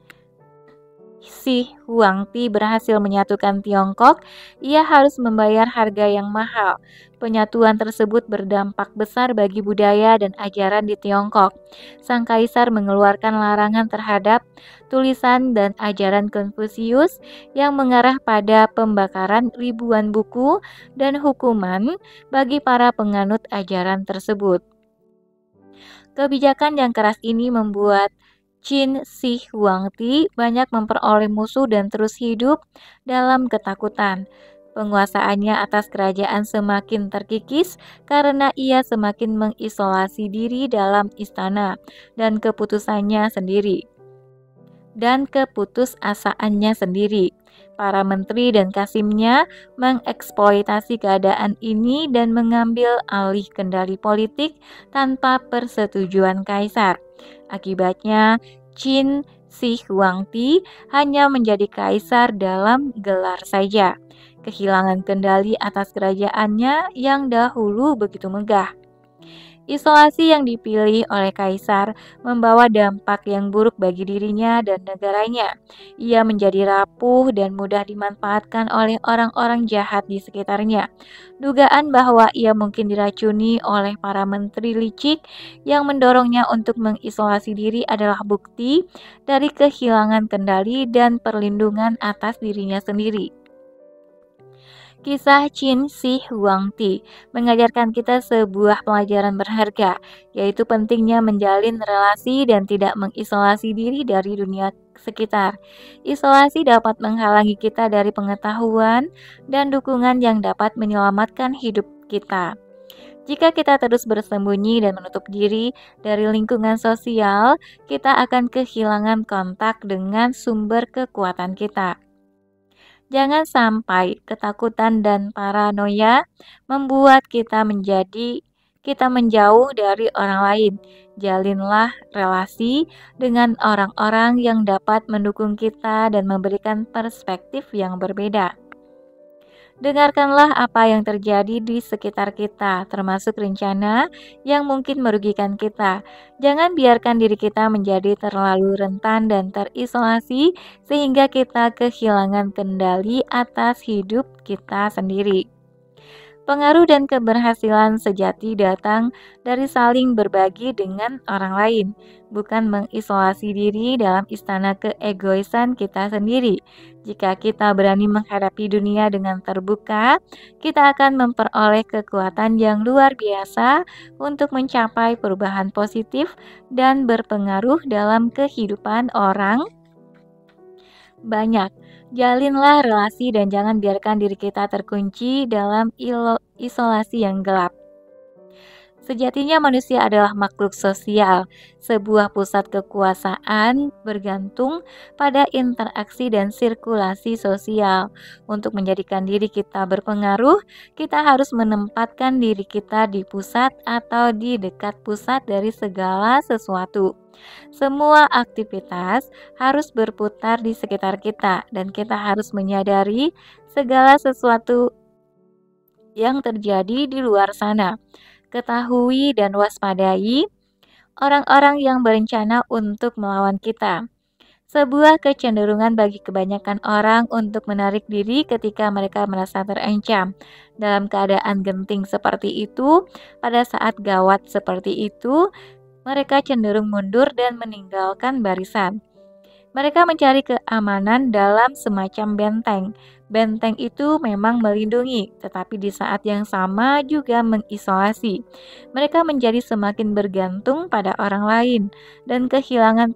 Shi Huangti berhasil menyatukan Tiongkok, ia harus membayar harga yang mahal. Penyatuan tersebut berdampak besar bagi budaya dan ajaran di Tiongkok. Sang kaisar mengeluarkan larangan terhadap tulisan dan ajaran Konfusius yang mengarah pada pembakaran ribuan buku dan hukuman bagi para penganut ajaran tersebut. Kebijakan yang keras ini membuat Qin Shi Huangti banyak memperoleh musuh dan terus hidup dalam ketakutan. Penguasaannya atas kerajaan semakin terkikis karena ia semakin mengisolasi diri dalam istana dan keputusasaannya sendiri. Para menteri dan kasimnya mengeksploitasi keadaan ini dan mengambil alih kendali politik tanpa persetujuan kaisar. Akibatnya, Qin Shi Huangti hanya menjadi kaisar dalam gelar saja, kehilangan kendali atas kerajaannya yang dahulu begitu megah. Isolasi yang dipilih oleh kaisar membawa dampak yang buruk bagi dirinya dan negaranya. Ia menjadi rapuh dan mudah dimanfaatkan oleh orang-orang jahat di sekitarnya. Dugaan bahwa ia mungkin diracuni oleh para menteri licik yang mendorongnya untuk mengisolasi diri adalah bukti dari kehilangan kendali dan perlindungan atas dirinya sendiri. Kisah Qin Shi Huangti mengajarkan kita sebuah pelajaran berharga, yaitu pentingnya menjalin relasi dan tidak mengisolasi diri dari dunia sekitar. Isolasi dapat menghalangi kita dari pengetahuan dan dukungan yang dapat menyelamatkan hidup kita. Jika kita terus bersembunyi dan menutup diri dari lingkungan sosial, kita akan kehilangan kontak dengan sumber kekuatan kita. Jangan sampai ketakutan dan paranoia membuat kita menjauh dari orang lain. Jalinlah relasi dengan orang-orang yang dapat mendukung kita dan memberikan perspektif yang berbeda. Dengarkanlah apa yang terjadi di sekitar kita, termasuk rencana yang mungkin merugikan kita. Jangan biarkan diri kita menjadi terlalu rentan dan terisolasi sehingga kita kehilangan kendali atas hidup kita sendiri. Pengaruh dan keberhasilan sejati datang dari saling berbagi dengan orang lain, bukan mengisolasi diri dalam istana keegoisan kita sendiri. Jika kita berani menghadapi dunia dengan terbuka, kita akan memperoleh kekuatan yang luar biasa untuk mencapai perubahan positif dan berpengaruh dalam kehidupan orang banyak. Jalinlah relasi dan jangan biarkan diri kita terkunci dalam isolasi yang gelap. Sejatinya manusia adalah makhluk sosial. Sebuah pusat kekuasaan bergantung pada interaksi dan sirkulasi sosial. Untuk menjadikan diri kita berpengaruh, kita harus menempatkan diri kita di pusat atau di dekat pusat dari segala sesuatu. Semua aktivitas harus berputar di sekitar kita, dan kita harus menyadari segala sesuatu yang terjadi di luar sana. Ketahui dan waspadai orang-orang yang berencana untuk melawan kita. Sebuah kecenderungan bagi kebanyakan orang untuk menarik diri ketika mereka merasa terancam. Dalam keadaan genting seperti itu, pada saat gawat seperti itu, mereka cenderung mundur dan meninggalkan barisan. Mereka mencari keamanan dalam semacam benteng. Benteng itu memang melindungi, tetapi di saat yang sama juga mengisolasi. Mereka menjadi semakin bergantung pada orang lain dan kehilangan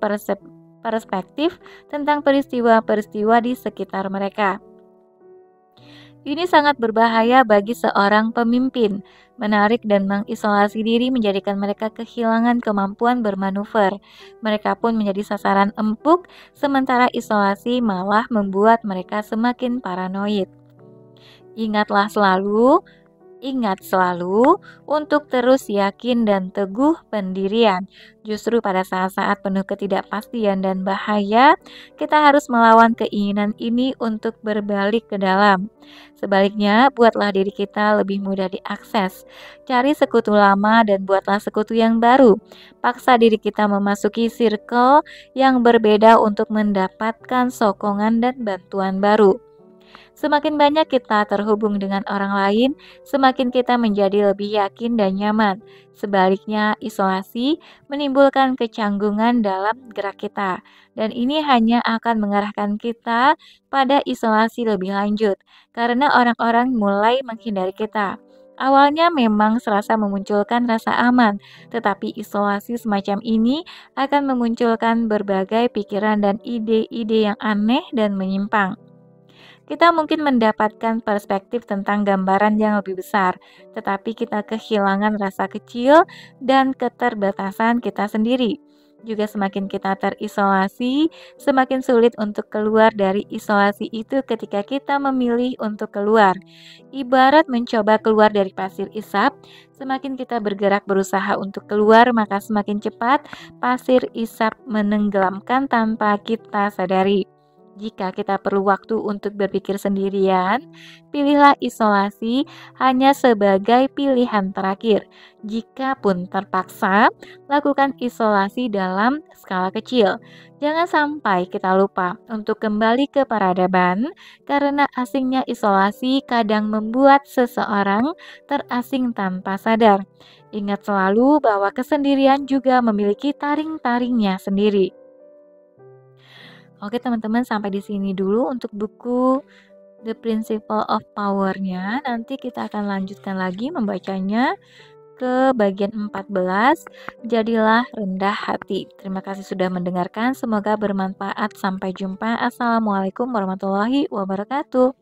perspektif tentang peristiwa-peristiwa di sekitar mereka. Ini sangat berbahaya bagi seorang pemimpin. Menarik dan mengisolasi diri menjadikan mereka kehilangan kemampuan bermanuver. Mereka pun menjadi sasaran empuk, sementara isolasi malah membuat mereka semakin paranoid. Ingatlah selalu Ingat selalu untuk terus yakin dan teguh pendirian. Justru pada saat-saat penuh ketidakpastian dan bahaya, kita harus melawan keinginan ini untuk berbalik ke dalam. Sebaliknya, buatlah diri kita lebih mudah diakses. Cari sekutu lama dan buatlah sekutu yang baru. Paksa diri kita memasuki circle yang berbeda untuk mendapatkan sokongan dan bantuan baru. Semakin banyak kita terhubung dengan orang lain, semakin kita menjadi lebih yakin dan nyaman. Sebaliknya, isolasi menimbulkan kecanggungan dalam gerak kita, dan ini hanya akan mengarahkan kita pada isolasi lebih lanjut karena orang-orang mulai menghindari kita. Awalnya memang serasa memunculkan rasa aman, tetapi isolasi semacam ini akan memunculkan berbagai pikiran dan ide-ide yang aneh dan menyimpang. Kita mungkin mendapatkan perspektif tentang gambaran yang lebih besar, tetapi kita kehilangan rasa kecil dan keterbatasan kita sendiri. Juga semakin kita terisolasi, semakin sulit untuk keluar dari isolasi itu ketika kita memilih untuk keluar. Ibarat mencoba keluar dari pasir isap, semakin kita bergerak berusaha untuk keluar, maka semakin cepat pasir isap menenggelamkan tanpa kita sadari. Jika kita perlu waktu untuk berpikir sendirian, pilihlah isolasi hanya sebagai pilihan terakhir. Jika pun terpaksa, lakukan isolasi dalam skala kecil. Jangan sampai kita lupa untuk kembali ke peradaban, karena asingnya isolasi kadang membuat seseorang terasing tanpa sadar. Ingat selalu bahwa kesendirian juga memiliki taring-taringnya sendiri. Oke teman-teman, sampai di sini dulu untuk buku The Principle of Power-nya. Nanti kita akan lanjutkan lagi membacanya ke bagian 14. Jadilah rendah hati. Terima kasih sudah mendengarkan. Semoga bermanfaat. Sampai jumpa. Assalamualaikum warahmatullahi wabarakatuh.